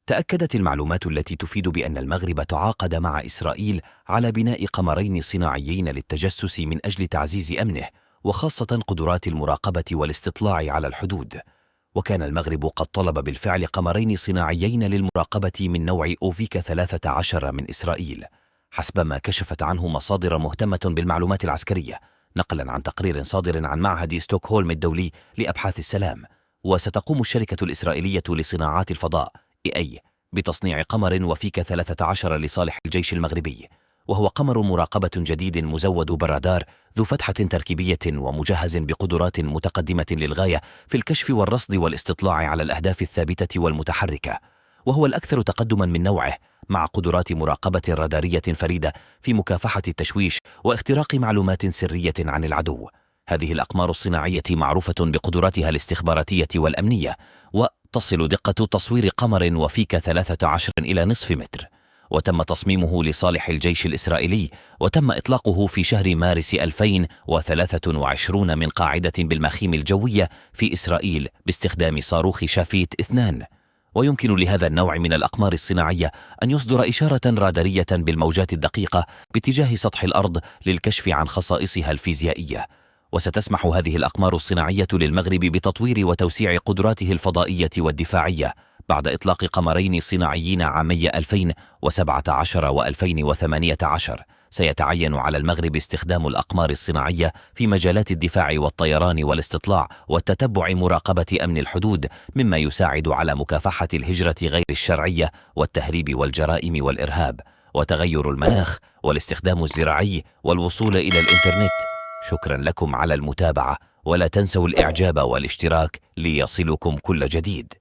تأكدت المعلومات التي تفيد بأن المغرب تعاقد مع إسرائيل على بناء قمرين صناعيين للتجسس من أجل تعزيز أمنه، وخاصة قدرات المراقبة والاستطلاع على الحدود. وكان المغرب قد طلب بالفعل قمرين صناعيين للمراقبة من نوع أوفيكا 13 من إسرائيل، حسب ما كشفت عنه مصادر مهتمة بالمعلومات العسكرية، نقلا عن تقرير صادر عن معهد ستوكهولم الدولي لأبحاث السلام. وستقوم الشركة الإسرائيلية لصناعات الفضاء EA بتصنيع قمر وفيكا 13 لصالح الجيش المغربي، وهو قمر مراقبة جديد مزود بالرادار ذو فتحة تركيبية ومجهز بقدرات متقدمة للغاية في الكشف والرصد والاستطلاع على الأهداف الثابتة والمتحركة، وهو الأكثر تقدما من نوعه، مع قدرات مراقبة رادارية فريدة في مكافحة التشويش واختراق معلومات سرية عن العدو. هذه الأقمار الصناعية معروفة بقدراتها الاستخباراتية والأمنية، وتصل دقة تصوير قمر وفيكا 13 إلى نصف متر، وتم تصميمه لصالح الجيش الإسرائيلي، وتم إطلاقه في شهر مارس 2023 من قاعدة بالمخيم الجوية في إسرائيل باستخدام صاروخ شافيت 2. ويمكن لهذا النوع من الأقمار الصناعية أن يصدر إشارة رادارية بالموجات الدقيقة باتجاه سطح الأرض للكشف عن خصائصها الفيزيائية. وستسمح هذه الأقمار الصناعية للمغرب بتطوير وتوسيع قدراته الفضائية والدفاعية بعد إطلاق قمرين صناعيين عامي 2017 و2018. سيتعين على المغرب استخدام الأقمار الصناعية في مجالات الدفاع والطيران والاستطلاع والتتبع مراقبة أمن الحدود، مما يساعد على مكافحة الهجرة غير الشرعية والتهريب والجرائم والإرهاب وتغير المناخ والاستخدام الزراعي والوصول إلى الإنترنت. شكرا لكم على المتابعة، ولا تنسوا الإعجاب والاشتراك ليصلكم كل جديد.